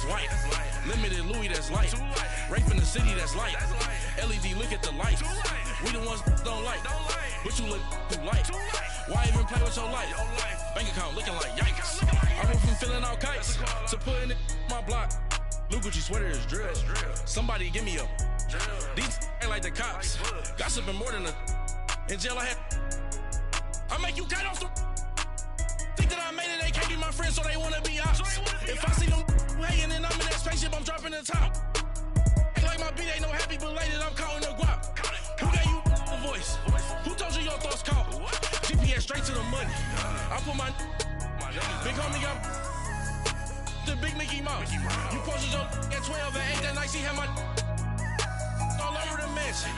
white. Limited Louis, that's light. Rape in the city, that's light. LED, look at the light. We the ones don't like. But you look too light. Why even play with your life? Bank account looking like yikes. I went from feeling all kites to putting it in my block. Blue Gucci sweater is drill. Somebody give me a. These ain't like the cops. Gossiping more than a. In jail I had. I make you cut off the. Think that I made it, they can't be my friends, so they wanna be ops. If I see them hating and I'm in that spaceship, I'm dropping the top. Ain't like my beat, ain't no happy belated, I'm counting the guap. Who gave you a voice? Who told you your thoughts count? GPS straight to the money. I put my big homie got the big Mickey Mouse. You posted your at 12 and 8 that night, she had my all over the mansion.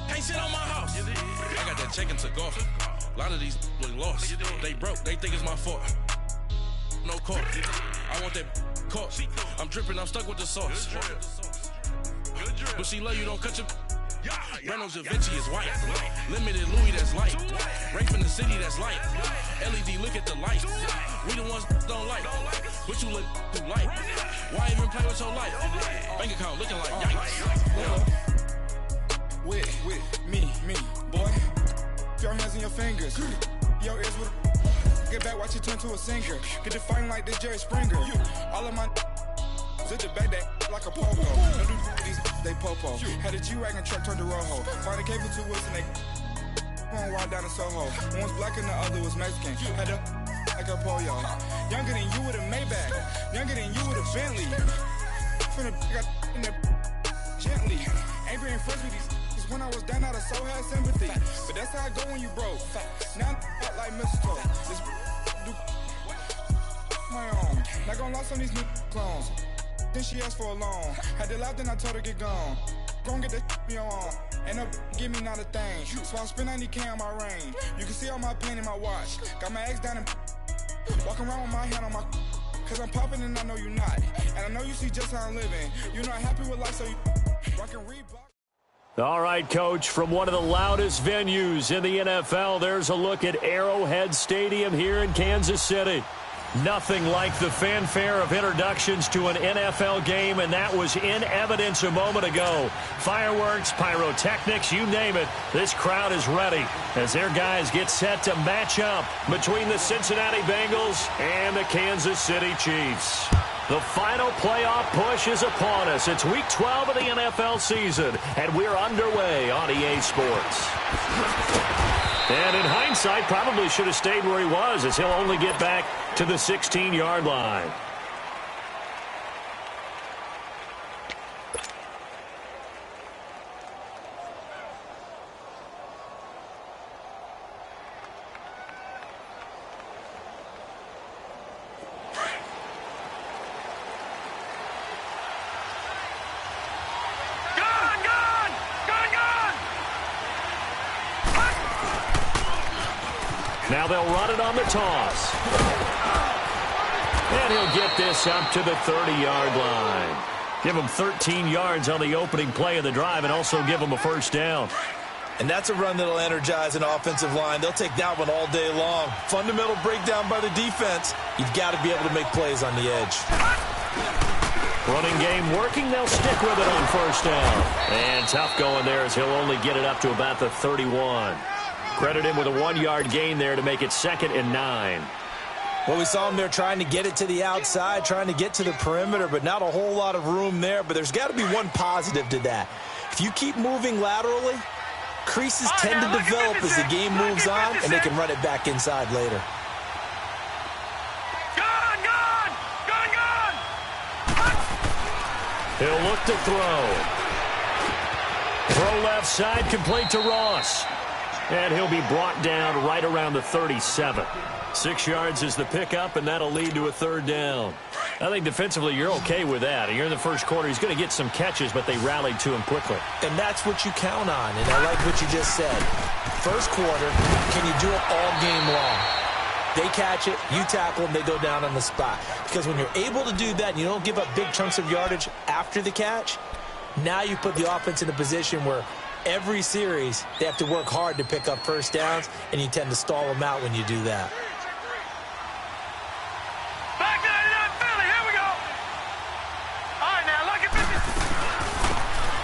Can't sit on my house. I got that check into golf. A lot of these look lost. They broke, they think it's my fault. No court. I want that caught. I'm dripping, I'm stuck with the sauce. But she love you, don't cut your. Reynolds Da Vinci is white. Limited Louis, that's light. Rape in the city, that's light. LED, look at the light. We the ones don't like. But you look too light. Why even play with your life? Bank account looking like yikes. With me, boy. Your hands in your fingers. Your ears with. Get back, watch it turn to a singer. Get the fighting like this Jerry Springer. All of my. Zip the back that like a pogo. No do these they popo. Had a G-Wagon truck turned to Rojo. Find a cable 2 wheels and they going wild down in Soho. One was black and the other was Mexican. Had a like a pollo. Younger than you with a Maybach. Younger than you with a Bentley. From the got in the gently. Ain't being friends with these. When I was down out of so had sympathy. But that's how I go when you broke. Now I'm like mistletoe. This do my own. Not gonna lie on these new clones. Then she asked for a loan. Had to laugh, then I told her get gone. Gon' get that me on. And up, give me not a thing. So I spend 90K on my range. You can see all my pain in my watch. Got my ex down and walking around with my hand on my. Cause I'm popping and I know you not. And I know you see just how I'm living. You're not happy with life, so you rockin' Reebok. All right, Coach, from one of the loudest venues in the NFL, there's a look at Arrowhead Stadium here in Kansas City. Nothing like the fanfare of introductions to an NFL game, and that was in evidence a moment ago. Fireworks, pyrotechnics, you name it. This crowd is ready as their guys get set to match up between the Cincinnati Bengals and the Kansas City Chiefs. The final playoff push is upon us. It's Week 12 of the NFL season, and we're underway on EA Sports. And in hindsight, probably should have stayed where he was, as he'll only get back to the 16-yard line. Now they'll run it on the toss. And he'll get this up to the 30-yard line. Give him 13 yards on the opening play of the drive and also give him a first down. And that's a run that'll energize an offensive line. They'll take that one all day long. Fundamental breakdown by the defense. You've got to be able to make plays on the edge. Running game working. They'll stick with it on first down. And tough going there as he'll only get it up to about the 31. Credit him with a 1-yard gain there to make it 2nd and 9. Well, we saw him there trying to get it to the outside, trying to get to the perimeter, but not a whole lot of room there. But there's got to be one positive to that. If you keep moving laterally, creases tend to develop as the game moves on, and they can run it back inside later. He'll look to throw. Throw left side, complete to Ross. And he'll be brought down right around the 37. 6 yards is the pickup, and that'll lead to a 3rd down. I think defensively you're okay with that. You're in the first quarter. He's going to get some catches, but they rallied to him quickly. And that's what you count on, and I like what you just said. First quarter, can you do it all game long? They catch it, you tackle them, they go down on the spot. Because when you're able to do that and you don't give up big chunks of yardage after the catch, now you put the offense in a position where every series, they have to work hard to pick up first downs, and you tend to stall them out when you do that. Back 99 Philly, here we go.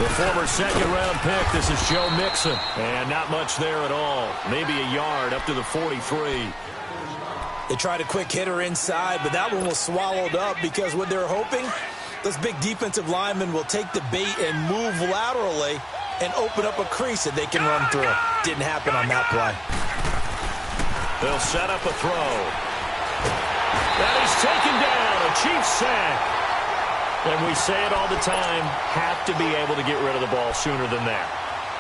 The former second-round pick, this is Joe Mixon. And not much there at all. Maybe a yard up to the 43. They tried a quick hitter inside, but that one was swallowed up because what they're hoping, this big defensive lineman will take the bait and move laterally and open up a crease that they can run through. Didn't happen on that play. They'll set up a throw. And he's taken down, a Chiefs sack. And we say it all the time, have to be able to get rid of the ball sooner than that.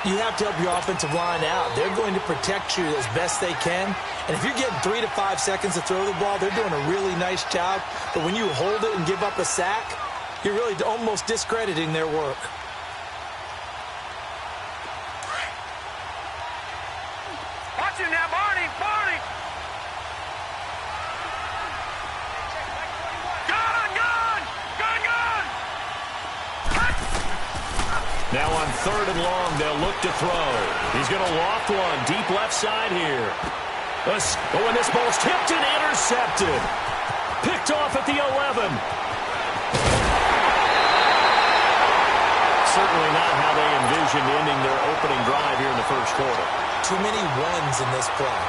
You have to help your offensive line out. They're going to protect you as best they can. And if you're getting 3 to 5 seconds to throw the ball, they're doing a really nice job. But when you hold it and give up a sack, you're really almost discrediting their work. Watch him now, Barney! Now on 3rd and long, they'll look to throw. He's going to loft one deep left side here. And this ball's tipped and intercepted. Picked off at the 11. Certainly not how they envisioned ending their opening drive here in the first quarter. Too many ones in this play.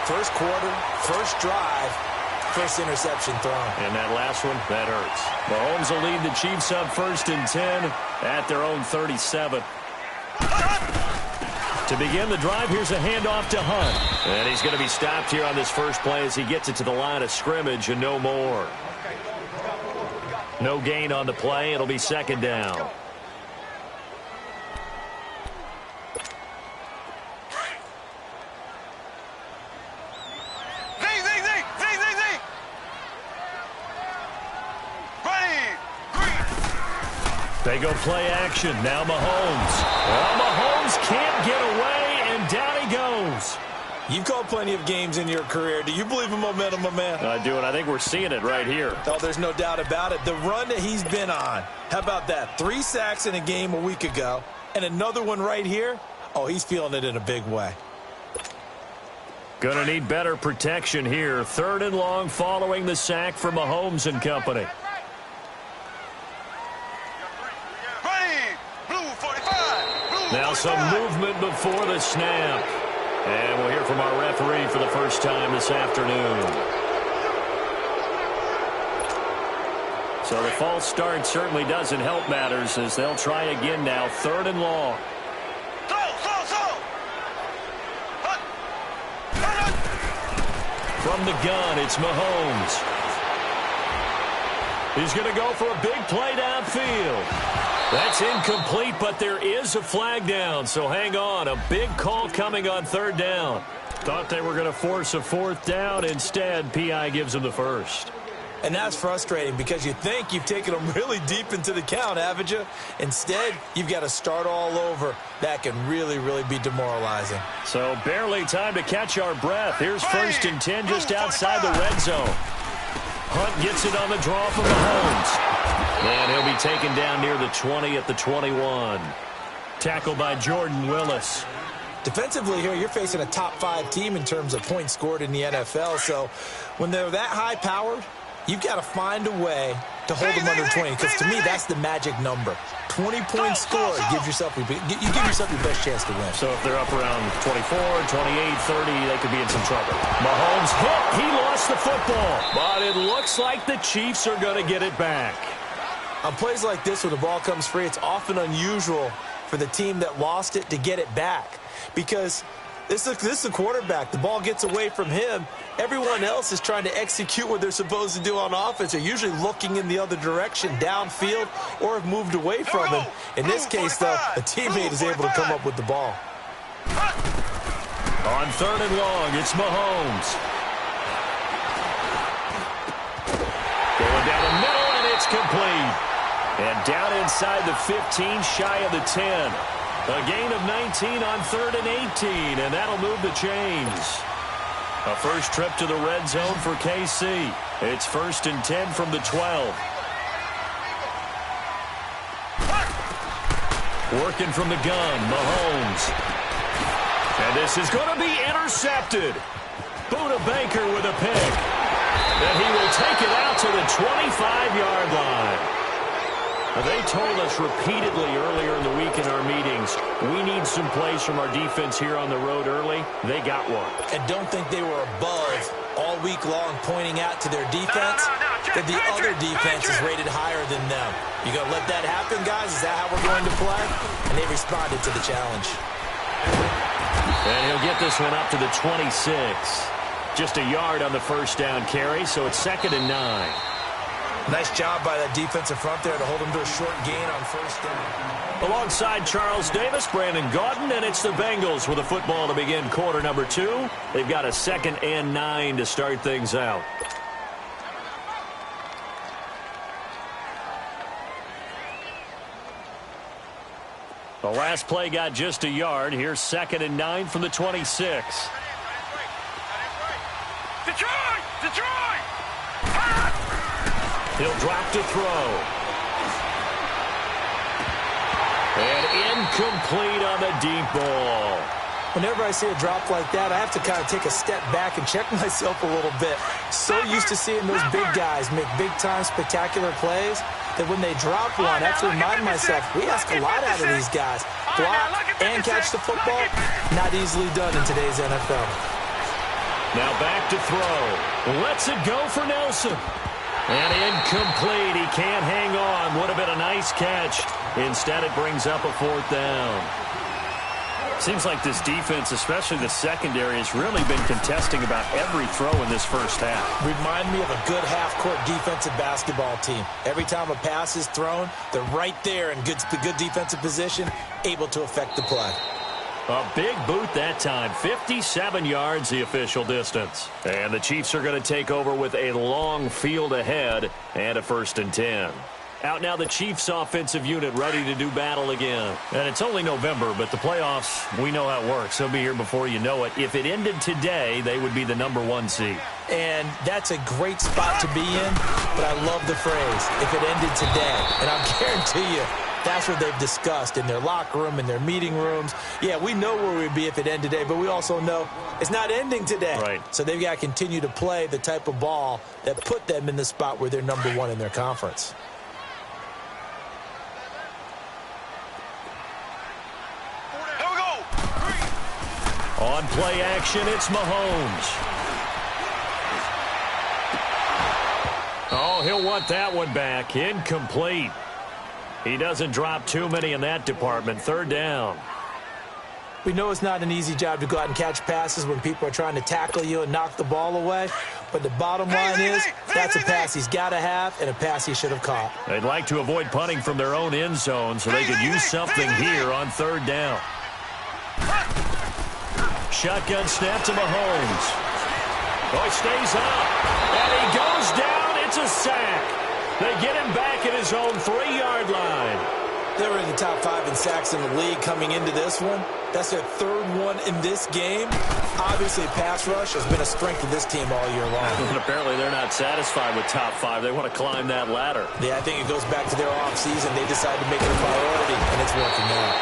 First quarter, first drive, first interception thrown. And that last one, that hurts. Mahomes will lead the Chiefs up 1st and 10 at their own 37. To begin the drive, here's a handoff to Hunt. And he's going to be stopped here on this first play as he gets it to the line of scrimmage and no more. No gain on the play. It'll be 2nd down. They go play action. Now Mahomes. Well, Mahomes can't get away, and down he goes. You've called plenty of games in your career. Do you believe in momentum, my man? I do, and I think we're seeing it right here. Oh, there's no doubt about it. The run that he's been on. How about that? 3 sacks in a game a week ago, and another one right here. Oh, he's feeling it in a big way. Gonna need better protection here. 3rd and long following the sack from Mahomes and company. Now some movement before the snap. And we'll hear from our referee for the first time this afternoon. So the false start certainly doesn't help matters as they'll try again now. 3rd and long. From the gun, it's Mahomes. He's going to go for a big play downfield. That's incomplete, but there is a flag down, so hang on. A big call coming on 3rd down. Thought they were going to force a 4th down. Instead, P.I. gives them the first. And that's frustrating because you think you've taken them really deep into the count, haven't you? Instead, you've got to start all over. That can really, really be demoralizing. So barely time to catch our breath. Here's 1st and 10 just outside the red zone. Hunt gets it on the draw from Mahomes. And he'll be taken down near the 20 at the 21. Tackled by Jordan Willis. Defensively here, you're facing a top 5 team in terms of points scored in the NFL. So when they're that high-powered, you've got to find a way to hold them under 20. Because to me, that's the magic number. 20 points scored gives yourself you give yourself your best chance to win. So if they're up around 24, 28, 30, they could be in some trouble. Mahomes hit. He lost the football. But it looks like the Chiefs are going to get it back. On plays like this, when the ball comes free, it's often unusual for the team that lost it to get it back. Because this is a quarterback. The ball gets away from him. Everyone else is trying to execute what they're supposed to do on offense. They're usually looking in the other direction, downfield, or have moved away from him. In this case, though, a teammate is able to come up with the ball. On 3rd and long, it's Mahomes. Going down the middle, and it's complete. And down inside the 15, shy of the 10. A gain of 19 on 3rd and 18, and that'll move the chains. A first trip to the red zone for KC. It's 1st and 10 from the 12. Working from the gun, Mahomes. And this is going to be intercepted. Buda Baker with a pick. And he will take it out to the 25-yard line. They told us repeatedly earlier in the week in our meetings, we need some plays from our defense here on the road early. They got one. And don't think they were above all week long pointing out to their defense that the other defense is rated higher than them. You going to let that happen, guys? Is that how we're going to play? And they responded to the challenge. And he'll get this one up to the 26. Just a yard on the first down carry, so it's 2nd and 9. Nice job by that defensive front there to hold them to a short gain on first down. Alongside Charles Davis, Brandon Gaudin, and it's the Bengals with a football to begin quarter number 2. They've got a 2nd and 9 to start things out. The last play got just a yard. Here's 2nd and 9 from the 26. Detroit! He'll drop to throw. And incomplete on the deep ball. Whenever I see a drop like that, I have to kind of take a step back and check myself a little bit. So used to seeing those big guys make big-time spectacular plays that when they drop one, I have to remind myself, we ask a lot out of these guys. Block and catch the football, not easily done in today's NFL. Now back to throw. Lets it go for Nelson. And incomplete. He can't hang on. Would have been a nice catch. Instead, it brings up a 4th down. Seems like this defense, especially the secondary, has really been contesting about every throw in this first half. Remind me of a good half-court defensive basketball team. Every time a pass is thrown, they're right there in good defensive position, able to affect the play. A big boot that time. 57 yards, the official distance. And the Chiefs are going to take over with a long field ahead and a 1st and 10. Out now the Chiefs offensive unit ready to do battle again. And it's only November, but the playoffs, we know how it works. They'll be here before you know it. If it ended today, they would be the #1 seed. And that's a great spot to be in, but I love the phrase, if it ended today. And I'll guarantee you, that's what they've discussed in their locker room, in their meeting rooms. Yeah, we know where we'd be if it ended today, but we also know it's not ending today. Right. So they've got to continue to play the type of ball that put them in the spot where they're #1 in their conference. Here we go. On play action, it's Mahomes. Oh, he'll want that one back. Incomplete. He doesn't drop too many in that department. 3rd down. We know it's not an easy job to go out and catch passes when people are trying to tackle you and knock the ball away. But the bottom line is that's a pass he's got to have and a pass he should have caught. They'd like to avoid punting from their own end zone so they could use something here on 3rd down. Shotgun snap to Mahomes. Oh, he stays up. And he goes down. It's a sack. They get him back at his own 3-yard line. They were in the top 5 in sacks in the league coming into this one. That's their 3rd one in this game. Obviously, pass rush has been a strength of this team all year long. And apparently they're not satisfied with top 5. They want to climb that ladder. Yeah, I think it goes back to their offseason. They decided to make it a priority, and it's working out.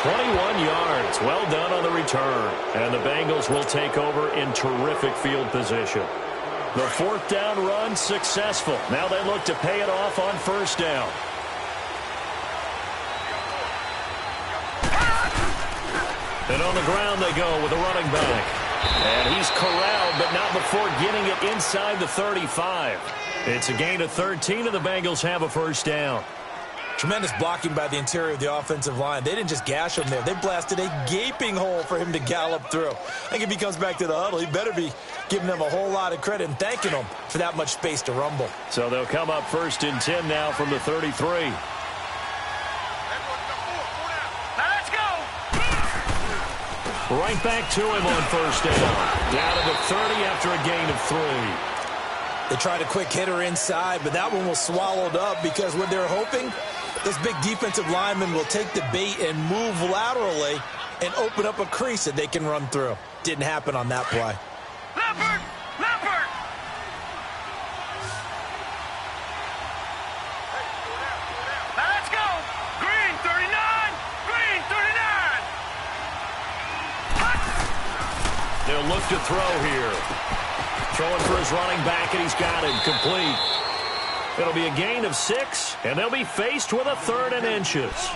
21 yards. Well done on the return. And the Bengals will take over in terrific field position. The 4th down run successful. Now they look to pay it off on 1st down. And on the ground they go with a running back. And he's corralled, but not before getting it inside the 35. It's a gain of 13, and the Bengals have a 1st down. Tremendous blocking by the interior of the offensive line. They didn't just gash him there. They blasted a gaping hole for him to gallop through. I think if he comes back to the huddle, he better be giving them a whole lot of credit and thanking them for that much space to rumble. So they'll come up 1st and 10 now from the 33. Now let's go. Right back to him on 1st down. Down to the 30 after a gain of 3. They tried a quick hitter inside, but that one was swallowed up because what they're hoping, this big defensive lineman will take the bait and move laterally and open up a crease that they can run through. Didn't happen on that play. Leopard! Leopard! Now let's go. Green 39. Green 39. They'll look to throw here. Throwing for his running back, and he's got him complete. It'll be a gain of 6, and they'll be faced with a 3rd and inches.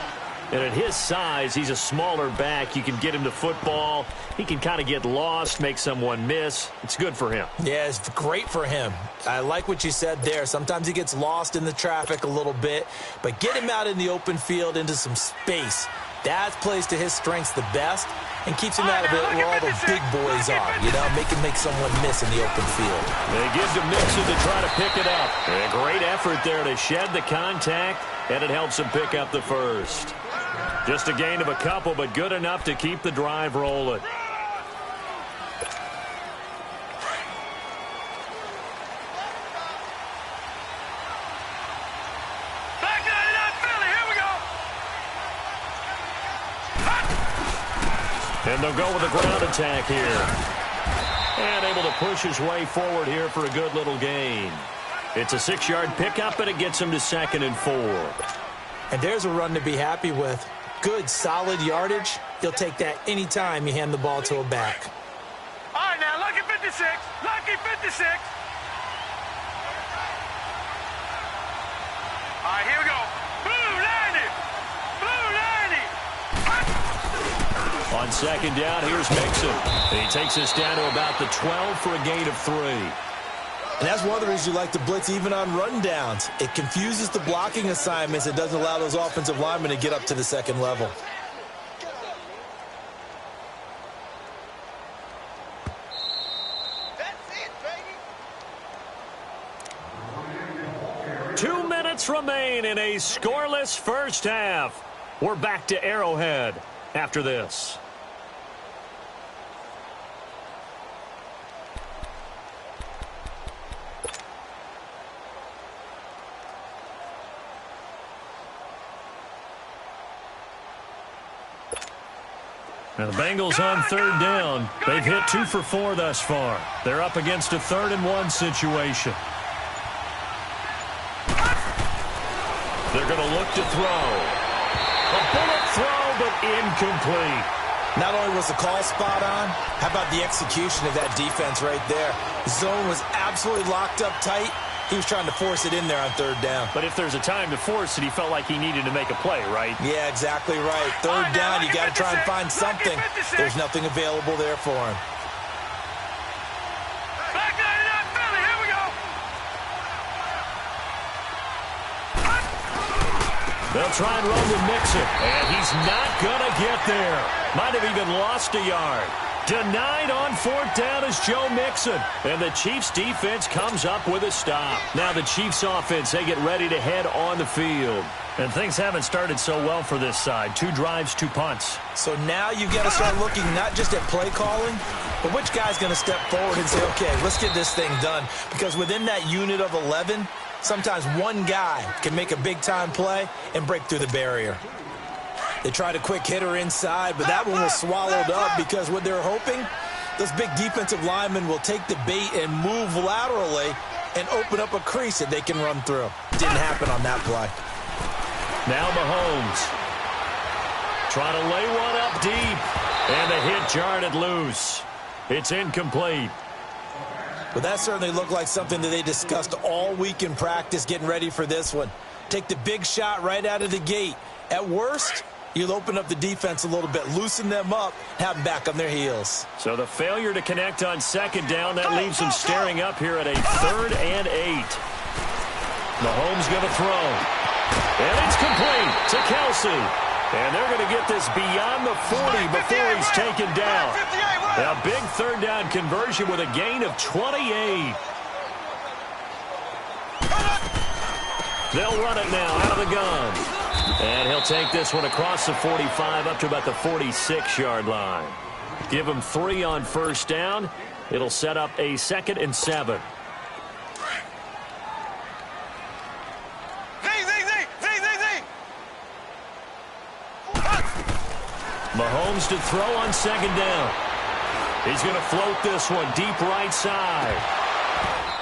And at his size, he's a smaller back. You can get him to football. He can kind of get lost, make someone miss. It's good for him. Yeah, it's great for him. I like what you said there. Sometimes he gets lost in the traffic a little bit, but get him out in the open field into some space. That plays to his strengths the best and keeps him out of it where all the big boys are, you know, make someone miss in the open field. They give to Mixon to try to pick it up. And a great effort there to shed the contact, and it helps him pick up the first. Just a gain of a couple, but good enough to keep the drive rolling. And they'll go with a ground attack here. And able to push his way forward here for a good little gain. It's a 6-yard pickup, and it gets him to 2nd and 4. And there's a run to be happy with. Good, solid yardage. You'll take that anytime you hand the ball to a back. All right, now, lucky 56. Lucky 56. All right, here we go. Blue 90. Blue 90. On 2nd down, here's Mixon. He takes us down to about the 12 for a gain of 3. And that's one of the reasons you like to blitz even on rundowns. It confuses the blocking assignments. It doesn't allow those offensive linemen to get up to the 2nd level. That's it, baby. 2 minutes remain in a scoreless first half. We're back to Arrowhead after this. Now the Bengals on 3rd down. They've hit 2 for 4 thus far. They're up against a 3rd and 1 situation. They're going to look to throw. A bullet throw, but incomplete. Not only was the call spot on, how about the execution of that defense right there? The zone was absolutely locked up tight. He was trying to force it in there on 3rd down. But if there's a time to force it, he felt like he needed to make a play, right? Yeah, exactly right. 3rd down, you got to try and find something. There's nothing available there for him. Back 99 Philly, here we go. They'll try and run with Mixon, and he's not going to get there. Might have even lost a yard. Denied on 4th down is Joe Mixon. And the Chiefs defense comes up with a stop. Now the Chiefs offense, they get ready to head on the field. And things haven't started so well for this side. 2 drives, 2 punts. So now you've got to start looking not just at play calling, but which guy's going to step forward and say, okay, let's get this thing done. Because within that unit of 11, sometimes one guy can make a big-time play and break through the barrier. They tried a quick hitter inside, but that one was swallowed up because what they're hoping, those big defensive linemen will take the bait and move laterally and open up a crease that they can run through. Didn't happen on that play. Now Mahomes. Trying to lay one up deep. And the hit jarred it loose. It's incomplete. But that certainly looked like something that they discussed all week in practice getting ready for this one. Take the big shot right out of the gate. At worst, you'll open up the defense a little bit, loosen them up, have them back on their heels. So the failure to connect on 2nd down, that leaves them staring up here at a 3rd and 8. Mahomes going to throw. And it's complete to Kelsey. And they're going to get this beyond the 40 before he's taken down. A big 3rd down conversion with a gain of 28. They'll run it now out of the gun. And he'll take this one across the 45 up to about the 46-yard line. Give him 3 on 1st down. It'll set up a 2nd and 7. Mahomes to throw on 2nd down. He's going to float this one deep right side.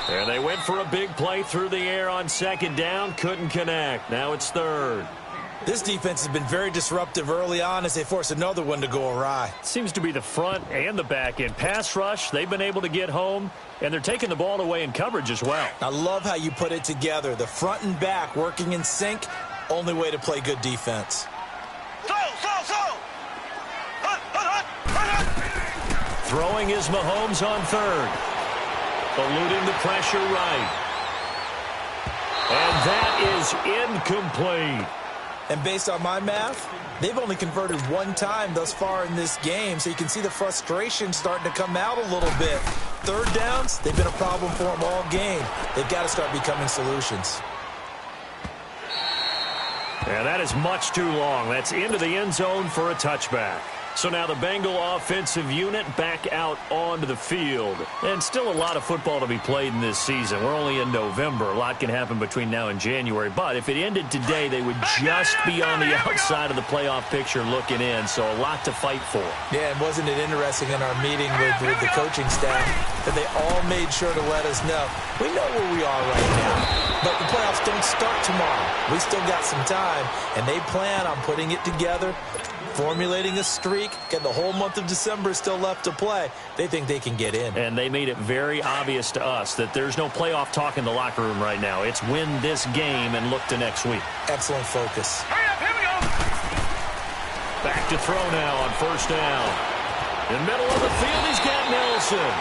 And they went for a big play through the air on 2nd down. Couldn't connect. Now it's 3rd. This defense has been very disruptive early on as they force another one to go awry. Seems to be the front and the back end. Pass rush, they've been able to get home, and they're taking the ball away in coverage as well. I love how you put it together. The front and back working in sync, only way to play good defense. Throwing is Mahomes on third. Eluding the pressure right. And that is incomplete. And based on my math, they've only converted one time thus far in this game, so you can see the frustration starting to come out a little bit. Third downs, they've been a problem for them all game. They've got to start becoming solutions. And that is much too long. That's into the end zone for a touchback. So now the Bengal offensive unit back out onto the field. And still a lot of football to be played in this season. We're only in November. A lot can happen between now and January. But if it ended today, they would just be on the outside of the playoff picture looking in. So a lot to fight for. Yeah, and wasn't it interesting in our meeting with the coaching staff that they all made sure to let us know, we know where we are right now. But the playoffs don't start tomorrow. We still got some time, and they plan on putting it together, formulating a streak, getting the whole month of December still left to play. They think they can get in. And they made it very obvious to us that there's no playoff talk in the locker room right now. It's win this game and look to next week. Excellent focus. Hurry up, here we go. Back to throw now on first down. In the middle of the field, he's got Nelson.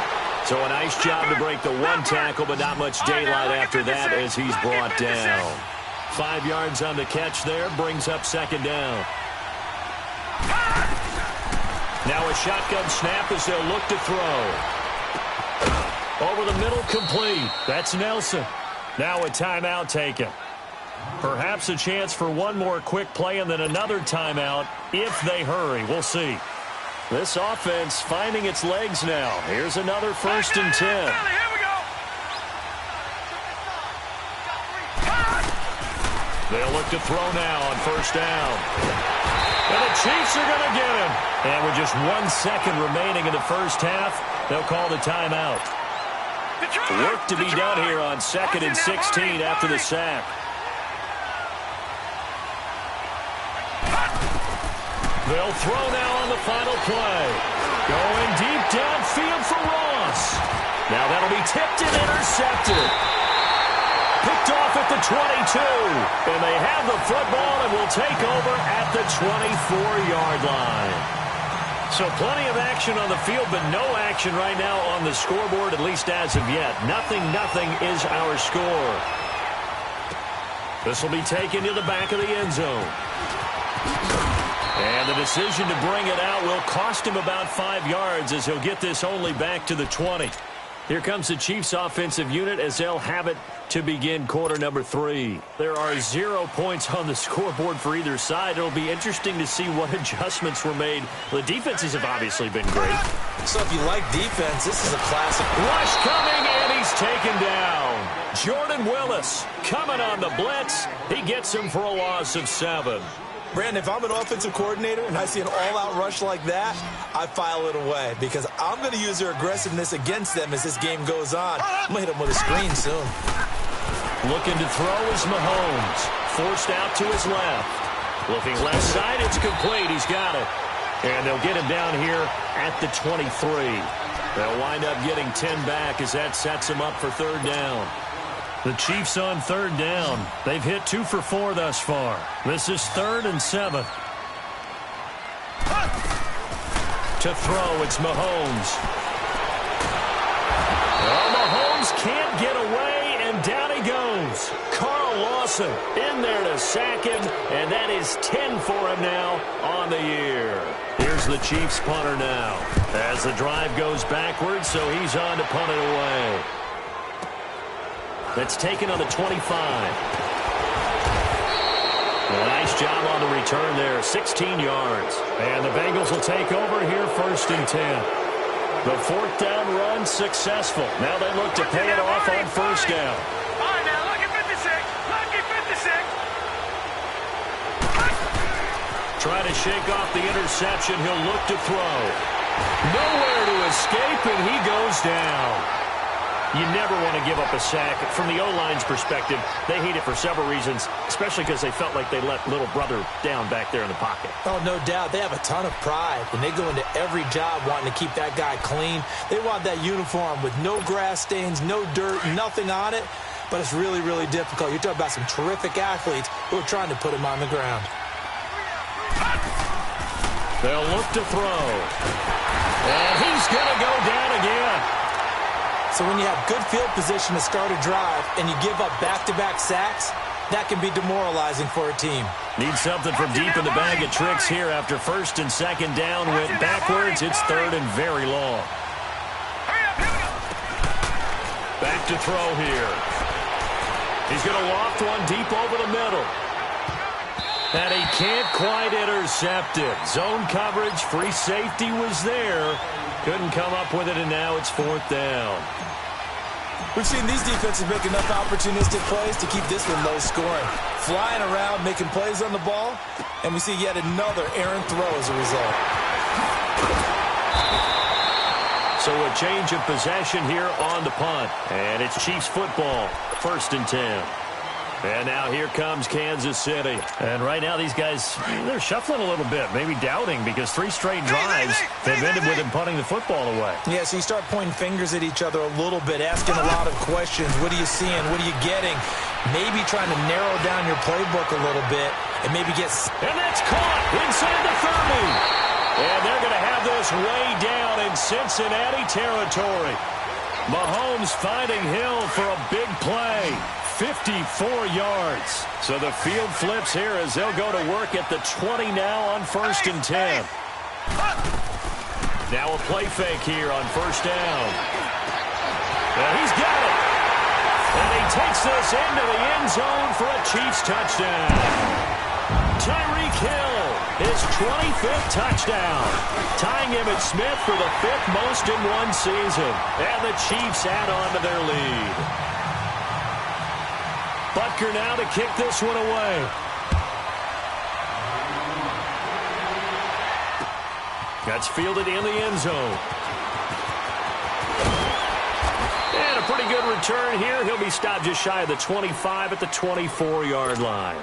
So a nice job to break the one tackle, but not much daylight after that as he's brought down. 5 yards on the catch there, brings up second down. Now a shotgun snap as they'll look to throw. Over the middle, complete. That's Nelson. Now a timeout taken. Perhaps a chance for one more quick play and then another timeout if they hurry. We'll see. This offense finding its legs now. Here's another 1st and 10. Here we go. They'll look to throw now on first down. And the Chiefs are going to get him. And with just 1 second remaining in the first half, they'll call the timeout. Work to be done here on 2nd and 16 after the sack. They'll throw now on the final play. Going deep downfield for Ross. Now that'll be tipped and intercepted. Picked off at the 22. And they have the football and will take over at the 24-yard line. So plenty of action on the field, but no action right now on the scoreboard, at least as of yet. Nothing is our score. This will be taken to the back of the end zone. And the decision to bring it out will cost him about 5 yards as he'll get this only back to the 20. Here comes the Chiefs offensive unit as they'll have it to begin quarter number 3. There are 0 points on the scoreboard for either side. It'll be interesting to see what adjustments were made. The defenses have obviously been great. So if you like defense, this is a classic. Rush coming, and he's taken down. Jordan Willis coming on the blitz. He gets him for a loss of 7. Brandon, if I'm an offensive coordinator and I see an all-out rush like that, I file it away because I'm going to use their aggressiveness against them as this game goes on. I'm going to hit them with a screen soon. Looking to throw is Mahomes. Forced out to his left. Looking left side, it's complete. He's got it. And they'll get him down here at the 23. They'll wind up getting 10 back as that sets him up for third down. The Chiefs on third down. They've hit 2 for 4 thus far. This is 3rd and 7. To throw, it's Mahomes. Well, Mahomes can't get away, and down he goes. Carl Lawson in there to sack him, and that is 10 for him now on the year. Here's the Chiefs punter now as the drive goes backwards, so he's on to punt it away. That's taken on the 25. A nice job on the return there, 16 yards. And the Bengals will take over here 1st and 10. The 4th down run successful. Now they look to pay it off on first down. All right, now, lucky 56. Lucky 56. Try to shake off the interception. He'll look to throw. Nowhere to escape, and he goes down. You never want to give up a sack. From the O-line's perspective, they hate it for several reasons, especially because they felt like they let little brother down back there in the pocket. Oh, no doubt. They have a ton of pride, and they go into every job wanting to keep that guy clean. They want that uniform with no grass stains, no dirt, nothing on it, but it's really, really difficult. You're talking about some terrific athletes who are trying to put him on the ground. They'll look to throw. And he's going to go down again. So when you have good field position to start a drive and you give up back-to-back sacks, that can be demoralizing for a team. Need something from deep in the bag of tricks here after first and second down went backwards. It's third and very long. Back to throw here. He's going to loft one deep over the middle. And he can't quite intercept it. Zone coverage, free safety was there. Couldn't come up with it, and now it's fourth down. We've seen these defenses make enough opportunistic plays to keep this one low scoring. Flying around, making plays on the ball, and we see yet another errant throw as a result. So a change of possession here on the punt. And it's Chiefs football, 1st and 10. And now here comes Kansas City. And right now these guys, they're shuffling a little bit, maybe doubting, because 3 straight drives have ended with him punting the football away. Yeah, so you start pointing fingers at each other a little bit, asking a lot of questions. What are you seeing? What are you getting? Maybe trying to narrow down your playbook a little bit and maybe get... And that's caught inside the 30. And they're going to have this way down in Cincinnati territory. Mahomes finding Hill for a big play. 54 yards. So the field flips here as they'll go to work at the 20 now on 1st and 10. Now a play fake here on 1st down. And he's got it. And he takes this into the end zone for a Chiefs touchdown. Tyreek Hill, his 25th touchdown. Tying Emmitt Smith for the 5th most in one season. And the Chiefs add on to their lead. Butker now to kick this one away. That's fielded in the end zone. And a pretty good return here. He'll be stopped just shy of the 25 at the 24-yard line.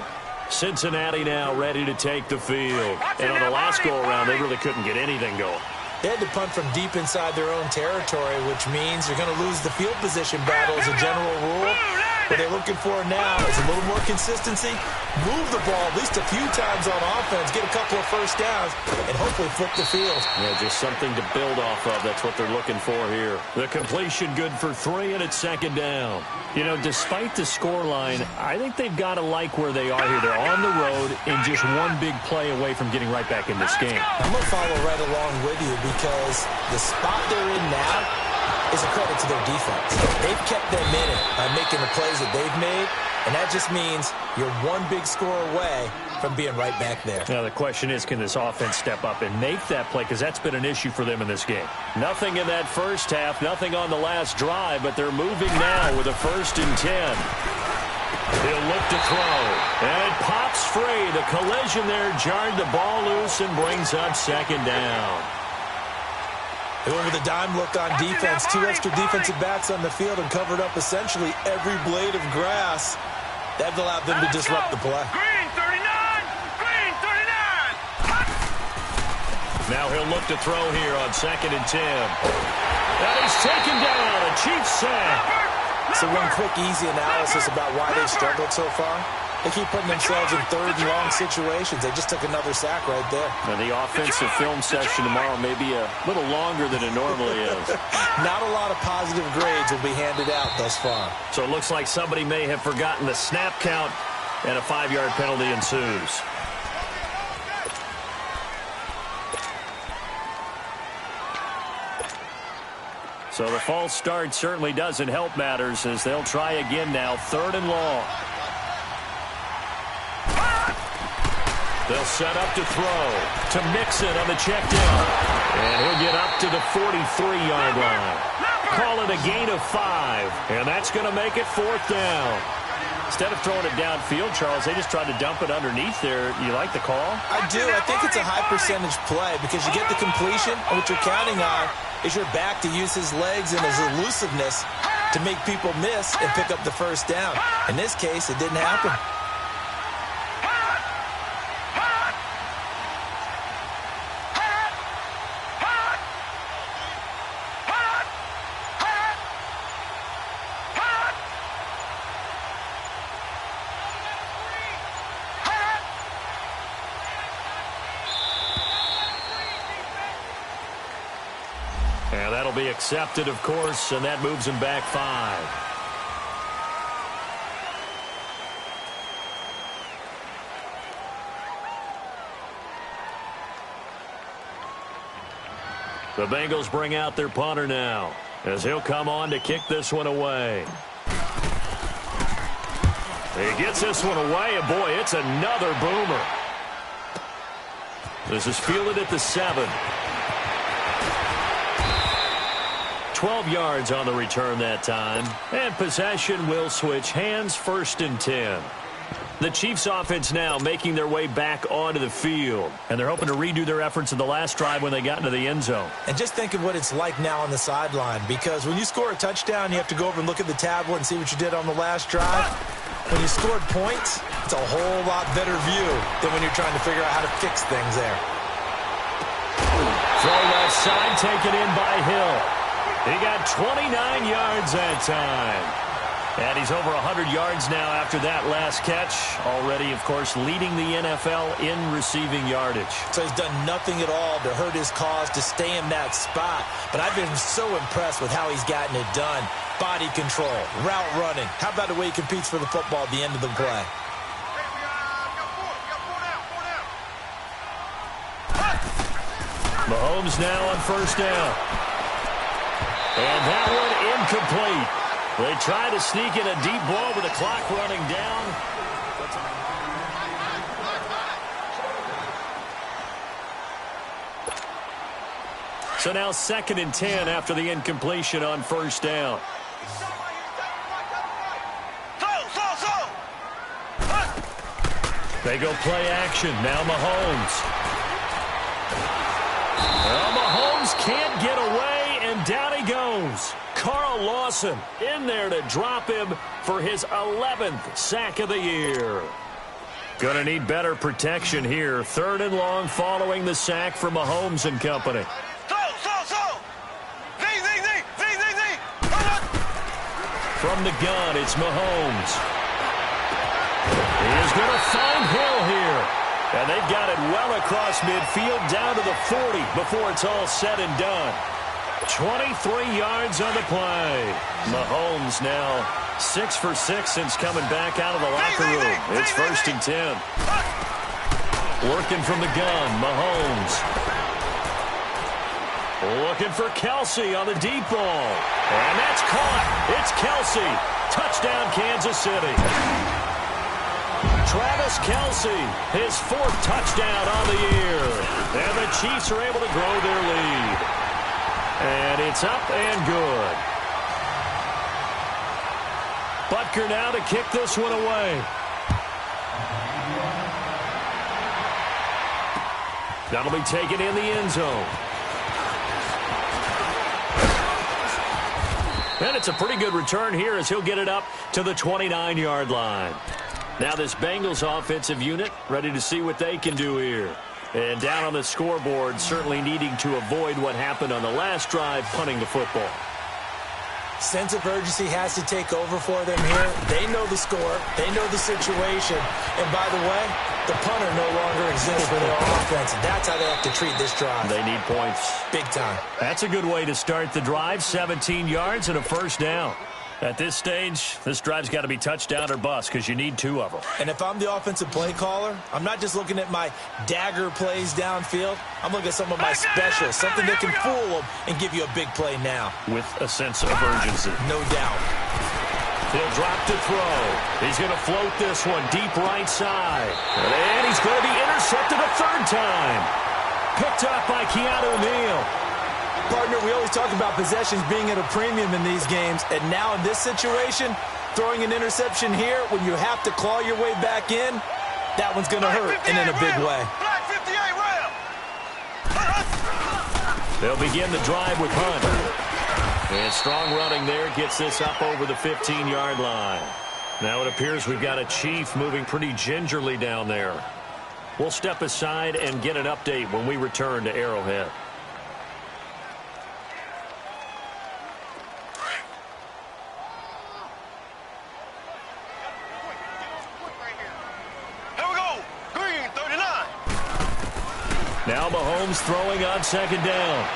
Cincinnati now ready to take the field. And on the last go-around, they really couldn't get anything going. They had to punt from deep inside their own territory, which means you're going to lose the field position battle as a general rule. What they're looking for now is a little more consistency, move the ball at least a few times on offense, get a couple of first downs, and hopefully flip the field. Yeah, just something to build off of. That's what they're looking for here. The completion good for 3, and it's 2nd down. You know, despite the scoreline, I think they've got to like where they are here. They're on the road and just one big play away from getting right back in this game. I'm going to follow right along with you because the spot they're in now is a credit to their defense. They've kept them in it by making the plays that they've made, and that just means you're one big score away from being right back there. Now the question is, can this offense step up and make that play? Because that's been an issue for them in this game. Nothing in that first half, nothing on the last drive, but they're moving now with a 1st and 10. He'll look to throw, and it pops free. The collision there jarred the ball loose and brings up 2nd down. They went with a dime look on defense. 2 extra defensive backs on the field and covered up essentially every blade of grass. That allowed them to disrupt the play. Green 39! Green 39! Now he'll look to throw here on 2nd and 10. And he's taken down. A Chiefs sack. So one quick, easy analysis about why they struggled so far. They keep putting themselves in 3rd and long situations. They just took another sack right there. And the offensive film session tomorrow may be a little longer than it normally is. Not a lot of positive grades will be handed out thus far. So it looks like somebody may have forgotten the snap count, and a 5-yard penalty ensues. So the false start certainly doesn't help matters as they'll try again now, 3rd and long. They'll set up to throw to Mixon on the check down. And he'll get up to the 43-yard line. Call it a gain of 5. And that's going to make it 4th down. Instead of throwing it downfield, Charles, they just tried to dump it underneath there. You like the call? I do. I think it's a high percentage play because you get the completion, and what you're counting on is your back to use his legs and his elusiveness to make people miss and pick up the first down. In this case, it didn't happen. And that'll be accepted, of course, and that moves him back 5. The Bengals bring out their punter now, as he'll come on to kick this one away. He gets this one away, and boy, it's another boomer. This is fielded at the 7. 12 yards on the return that time. And possession will switch hands, 1st and 10. The Chiefs offense now making their way back onto the field. And they're hoping to redo their efforts in the last drive when they got into the end zone. And just think of what it's like now on the sideline. Because when you score a touchdown, you have to go over and look at the tablet and see what you did on the last drive. When you scored points, it's a whole lot better view than when you're trying to figure out how to fix things there. Throw left side, taken in by Hill. He got 29 yards that time. And he's over 100 yards now after that last catch. Already, of course, leading the NFL in receiving yardage. So he's done nothing at all to hurt his cause to stay in that spot. But I've been so impressed with how he's gotten it done. Body control, route running. How about the way he competes for the football at the end of the play? Mahomes now on 1st down. And that one incomplete. They try to sneak in a deep ball with the clock running down. So now 2nd and 10 after the incompletion on 1st down. They go play action. Now Mahomes. Well, Mahomes can't get away, and down he goes. Carl Lawson in there to drop him for his 11th sack of the year. Going to need better protection here. 3rd and long following the sack from Mahomes and company. From the gun, it's Mahomes. He is going to find Hill here. And they've got it well across midfield down to the 40 before it's all said and done. 23 yards on the play. Mahomes now 6 for 6 since coming back out of the locker room. It's 1st and 10. Working from the gun, Mahomes. Looking for Kelsey on the deep ball. And that's caught. It's Kelsey. Touchdown, Kansas City. Travis Kelsey, his 4th touchdown on the year. And the Chiefs are able to grow their lead. And it's up and good. Butker now to kick this one away. That'll be taken in the end zone. And it's a pretty good return here as he'll get it up to the 29-yard line. Now this Bengals offensive unit ready to see what they can do here. And down on the scoreboard, certainly needing to avoid what happened on the last drive, punting the football. Sense of urgency has to take over for them here. They know the score. They know the situation. And by the way, the punter no longer exists for their offense. That's how they have to treat this drive. They need points. Big time. That's a good way to start the drive. 17 yards and a 1st down. At this stage, this drive's got to be touchdown or bust because you need 2 of them. And if I'm the offensive play caller, I'm not just looking at my dagger plays downfield. I'm looking at some of my specials, something that can fool them and give you a big play now. With a sense of urgency. No doubt. He'll drop to throw. He's going to float this one deep right side. And he's going to be intercepted a 3rd time. Picked up by Keanu Neal. Partner, we always talk about possessions being at a premium in these games, and now in this situation, throwing an interception here when you have to claw your way back in, that one's going to hurt, and in a big way. They'll begin the drive with Hunt. And strong running there gets this up over the 15-yard line. Now it appears we've got a Chief moving pretty gingerly down there. We'll step aside and get an update when we return to Arrowhead. Now Mahomes throwing on second down.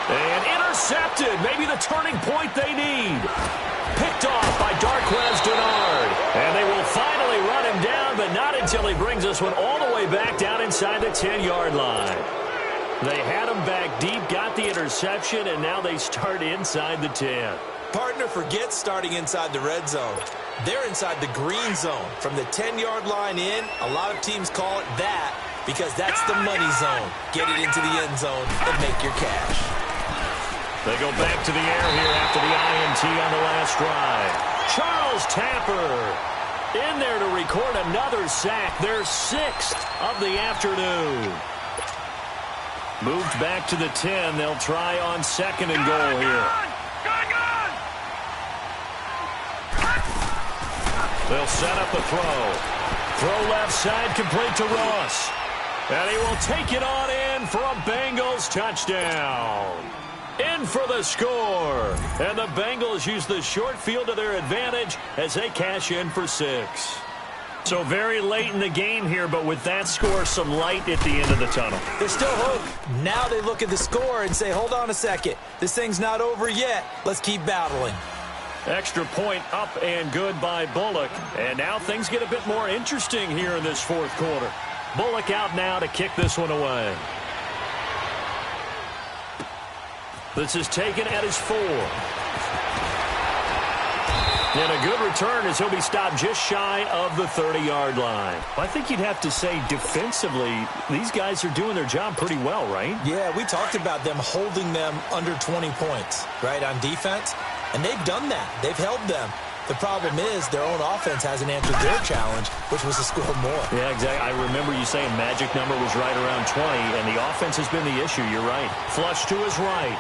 And intercepted. Maybe the turning point they need. Picked off by Darquez Dennard. And they will finally run him down, but not until he brings this one all the way back down inside the 10-yard line. They had him back deep, got the interception, and now they start inside the 10. Partner, forget starting inside the red zone. They're inside the green zone. From the 10-yard line in, a lot of teams call it that, because that's the money zone. Get it into the end zone and make your cash. They go back to the air here after the INT on the last drive. Charles Tapper in there to record another sack. Their 6th of the afternoon. Moved back to the 10. They'll try on second and goal here. They'll set up a throw. Throw left side complete to Ross. And he will take it on in for a Bengals touchdown. In for the score. And the Bengals use the short field to their advantage as they cash in for 6. So very late in the game here, but with that score, some light at the end of the tunnel. There's still hope. Now they look at the score and say, hold on a second. This thing's not over yet. Let's keep battling. Extra point up and good by Bullock. And now things get a bit more interesting here in this fourth quarter. Bullock out now to kick this one away. This is taken at his 4. And a good return as he'll be stopped just shy of the 30-yard line. I think you'd have to say defensively, these guys are doing their job pretty well, right? Yeah, we talked about them holding them under 20 points, right, on defense. And they've done that. They've held them. The problem is their own offense hasn't answered their challenge, which was to score more. Yeah, exactly. I remember you saying magic number was right around 20, and the offense has been the issue. You're right. Flush to his right.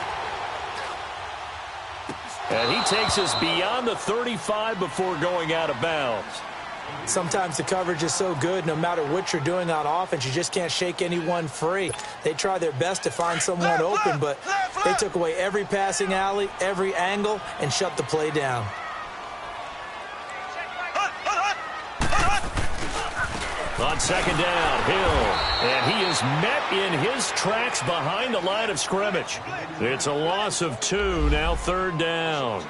And he takes us beyond the 35 before going out of bounds. Sometimes the coverage is so good, no matter what you're doing on offense, you just can't shake anyone free. They try their best to find someone open, but they took away every passing alley, every angle, and shut the play down. On second down, Hill, and he is met in his tracks behind the line of scrimmage. It's a loss of 2, now third down.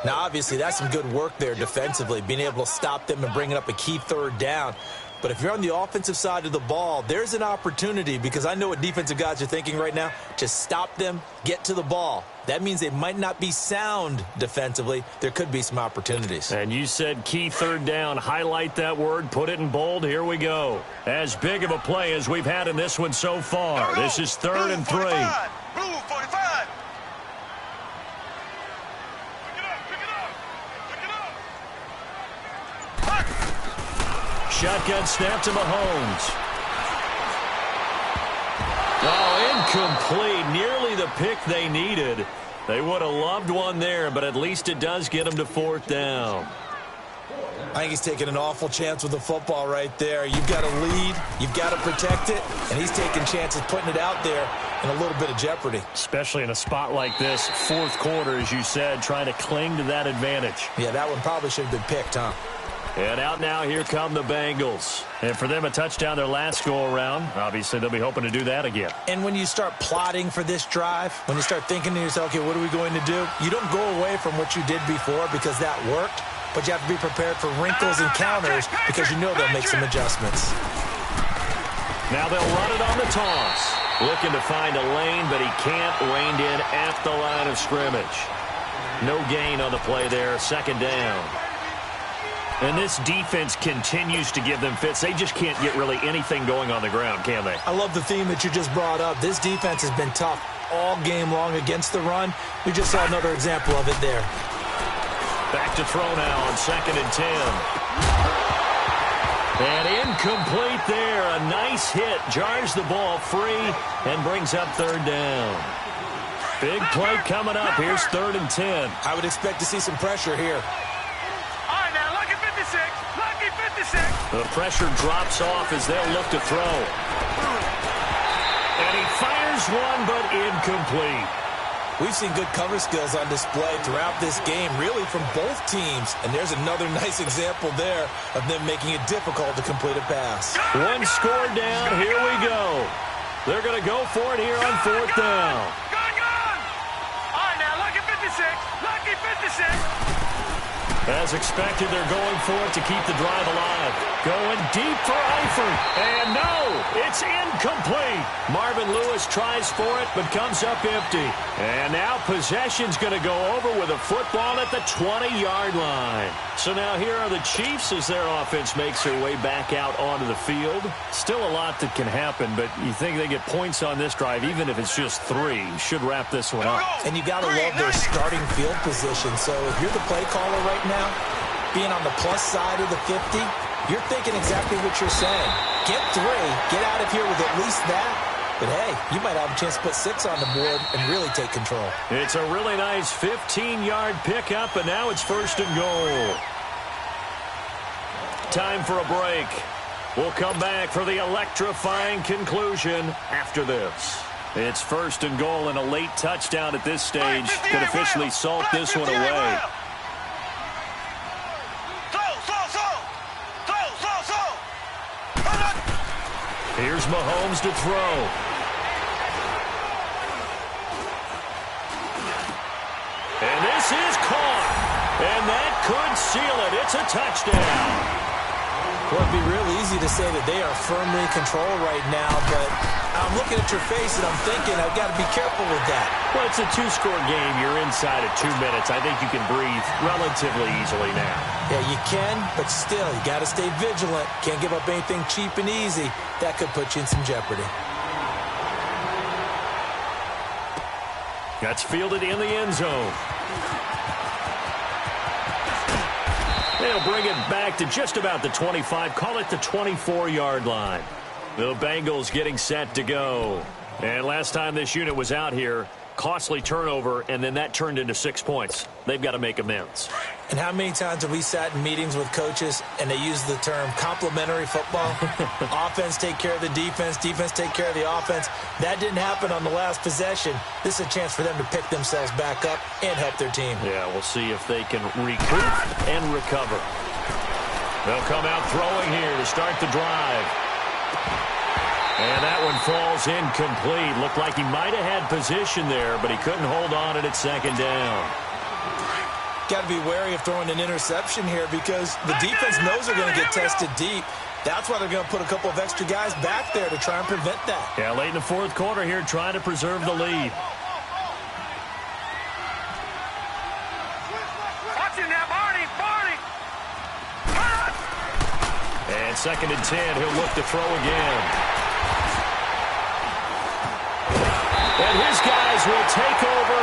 Now, obviously, that's some good work there defensively, being able to stop them and bringing up a key third down. But if you're on the offensive side of the ball, there's an opportunity, because I know what defensive guys are thinking right now, to stop them, get to the ball. That means they might not be sound defensively. There could be some opportunities. And you said key third down. Highlight that word. Put it in bold. Here we go. As big of a play as we've had in this one so far. This is 3rd and 3. Blue 45. Shotgun snap to Mahomes. Oh, incomplete. Nearly the pick they needed. They would have loved one there, but at least it does get them to 4th down. I think he's taking an awful chance with the football right there. You've got to lead, you've got to protect it, and he's taking chances putting it out there in a little bit of jeopardy. Especially in a spot like this, 4th quarter, as you said, trying to cling to that advantage. Yeah, that one probably should have been picked, huh? And out now, here come the Bengals. And for them, a touchdown their last go-around. Obviously, they'll be hoping to do that again. And when you start plotting for this drive, when you start thinking to yourself, okay, what are we going to do? You don't go away from what you did before because that worked, but you have to be prepared for wrinkles and counters because you know they'll make some adjustments. Now they'll run it on the toss. Looking to find a lane, but he can't. Reined in at the line of scrimmage. No gain on the play there. 2nd down. And this defense continues to give them fits. They just can't get really anything going on the ground, can they? I love the theme that you just brought up. This defense has been tough all game long against the run. We just saw another example of it there. Back to throw now on 2nd and 10. And incomplete there. A nice hit. Jars the ball free and brings up 3rd down. Big play coming up. Here's 3rd and 10. I would expect to see some pressure here. All right, now, lucky 56. Lucky 56. The pressure drops off as they'll look to throw. And he fires one, but incomplete. We've seen good cover skills on display throughout this game, really from both teams. And there's another nice example there of them making it difficult to complete a pass. One score down. Here we go. They're going to go for it here on 4th down. Gone. All right, now, lucky 56. Lucky 56. As expected, they're going for it to keep the drive alive. Going deep for Eifert. And no, it's incomplete. Marvin Lewis tries for it, but comes up empty. And now possession's going to go over with a football at the 20-yard line. So now here are the Chiefs as their offense makes their way back out onto the field. Still a lot that can happen, but you think they get points on this drive, even if it's just 3. Should wrap this one up. And you got to love their starting field position. So if you're the play caller right now, being on the plus side of the 50, you're thinking exactly what you're saying. Get 3, get out of here with at least that. But hey, you might have a chance to put 6 on the board and really take control. It's a really nice 15-yard pickup, and now it's 1st and goal. Time for a break. We'll come back for the electrifying conclusion after this. It's 1st and goal, and a late touchdown at this stage could officially salt this one away. Here's Mahomes to throw. And this is caught. And that could seal it. It's a touchdown. Well, it'd be real easy to say that they are firmly in control right now, but I'm looking at your face and I'm thinking I've got to be careful with that. Well, it's a 2-score game. You're inside of 2 minutes. I think you can breathe relatively easily now. Yeah, you can, but still, you got to stay vigilant. Can't give up anything cheap and easy. That could put you in some jeopardy. That's fielded in the end zone. They'll bring it back to just about the 25. Call it the 24-yard line. The Bengals getting set to go. And last time this unit was out here, costly turnover, and then that turned into 6 points. They've got to make amends. And how many times have we sat in meetings with coaches and they use the term complementary football? Offense take care of the defense, defense take care of the offense. That didn't happen on the last possession. This is a chance for them to pick themselves back up and help their team. Yeah, we'll see if they can recoup and recover. They'll come out throwing here to start the drive. And that one falls incomplete. Looked like he might have had position there, but he couldn't hold on it at 2nd down. Got to be wary of throwing an interception here because the defense knows they're going to get tested deep. That's why they're going to put a couple of extra guys back there to try and prevent that. Yeah, late in the 4th quarter here, trying to preserve the lead. Watch it now, Barney. And 2nd and 10, he'll look to throw again. And his guys will take over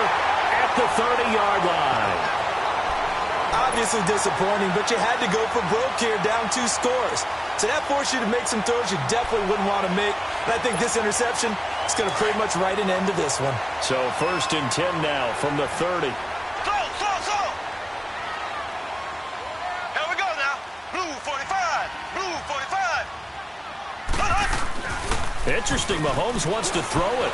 at the 30-yard line. Obviously disappointing, but you had to go for broke here, down 2 scores. So that forced you to make some throws you definitely wouldn't want to make. And I think this interception is going to pretty much write an end to this one. So 1st and 10 now from the 30. Throw. Here we go now. Blue 45. Blue 45. Interesting, Mahomes wants to throw it.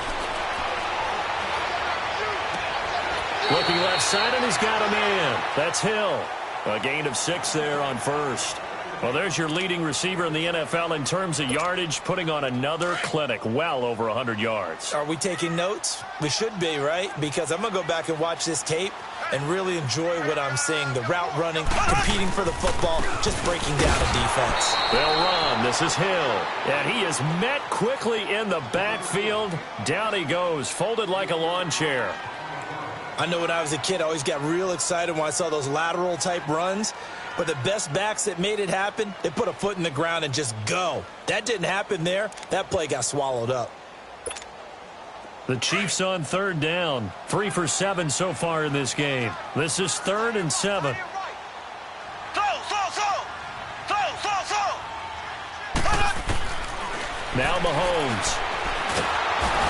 Looking left side, and he's got a man. That's Hill. A gain of 6 there on 1st. Well, there's your leading receiver in the NFL in terms of yardage, putting on another clinic, well over 100 yards. Are we taking notes? We should be, right? Because I'm going to go back and watch this tape and really enjoy what I'm seeing. The route running, competing for the football, just breaking down a defense. They'll run. This is Hill. And he is met quickly in the backfield. Down he goes, folded like a lawn chair. I know when I was a kid, I always got real excited when I saw those lateral-type runs. But the best backs that made it happen, they put a foot in the ground and just go. That didn't happen there. That play got swallowed up. The Chiefs on 3rd down. 3 for 7 so far in this game. This is 3rd and 7. Now Mahomes.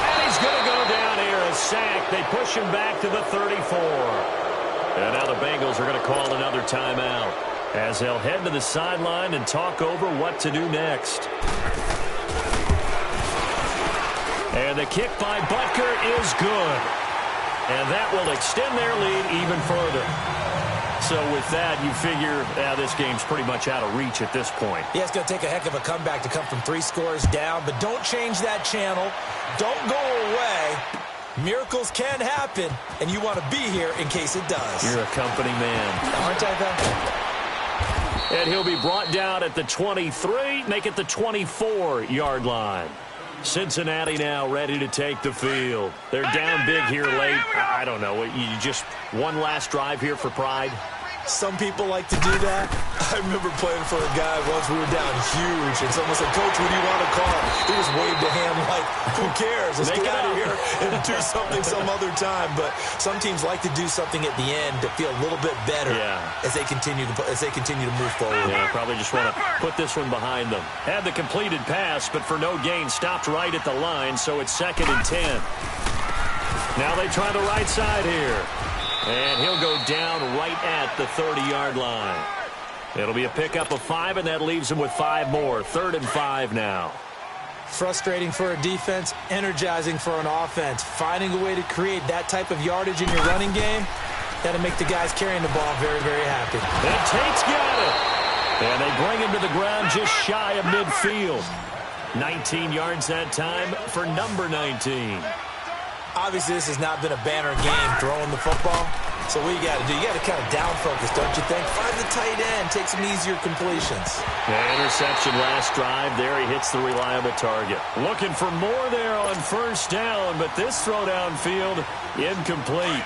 And he's going to go down here. A sack. They push him back to the 34. And now the Bengals are going to call another timeout as they'll head to the sideline and talk over what to do next. And the kick by Butker is good. And that will extend their lead even further. So with that, you figure this game's pretty much out of reach at this point. Yeah, it's going to take a heck of a comeback to come from 3 scores down, but don't change that channel. Don't go away. Miracles can happen, and you want to be here in case it does. You're a company man. Aren't I, though? And he'll be brought down at the 23, make it the 24-yard line. Cincinnati now ready to take the field. They're down big here late. I don't know. You just one last drive here for pride? Some people like to do that. I remember playing for a guy once. We were down huge, and someone said, "Coach, what do you want to call?" He just waved a hand like, who cares? Let's get out of here and do something some other time. But some teams like to do something at the end to feel a little bit better as they continue to move forward. Yeah, probably just want to put this one behind them. Had the completed pass, but for no gain, stopped right at the line, so it's 2nd and 10. Now they try the right side here. And he'll go down right at the 30-yard line. It'll be a pickup of 5, and that leaves him with 5 more. 3rd and 5 now. Frustrating for a defense, energizing for an offense. Finding a way to create that type of yardage in your running game, that'll make the guys carrying the ball very, very happy. And Tate's got it. And they bring him to the ground just shy of midfield. 19 yards that time for number 19. Obviously, this has not been a banner game throwing the football. So what you got to do, you got to kind of down focus, don't you think? Find the tight end, take some easier completions. Interception last drive. There he hits the reliable target. Looking for more there on 1st down, but this throw downfield incomplete.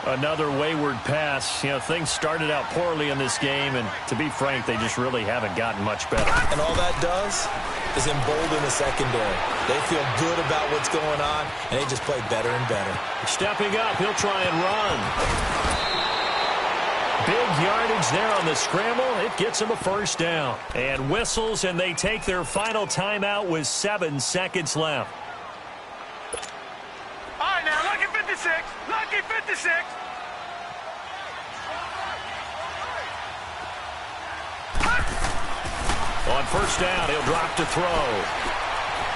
Another wayward pass. You know, things started out poorly in this game, and to be frank, they just really haven't gotten much better. And all that does is embolden the secondary. They feel good about what's going on, and they just play better and better. Stepping up, he'll try and run. Big yardage there on the scramble. It gets him a 1st down. And whistles, and they take their final timeout with 7 seconds left. All right, now, lucky 56. Lucky 56. On 1st down, he'll drop to throw.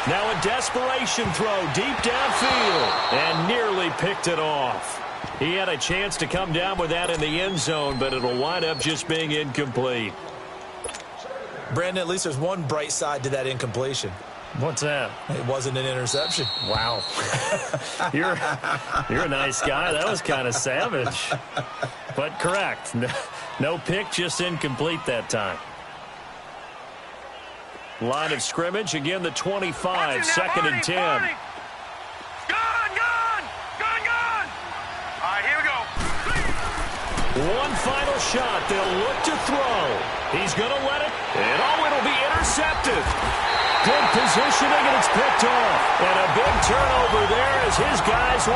Now a desperation throw deep downfield and nearly picked it off. He had a chance to come down with that in the end zone, but it'll wind up just being incomplete. Brandon, at least there's one bright side to that incompletion. What's that? It wasn't an interception. Wow. You're a nice guy. That was kind of savage. But correct. No pick, just incomplete that time. Line of scrimmage, again the 25, 2nd and 10. Gone! Gone! All right, here we go. One final shot. They'll look to throw. He's going to let it. And it'll be intercepted. Good positioning, and it's picked off. And a big turnover there as his guys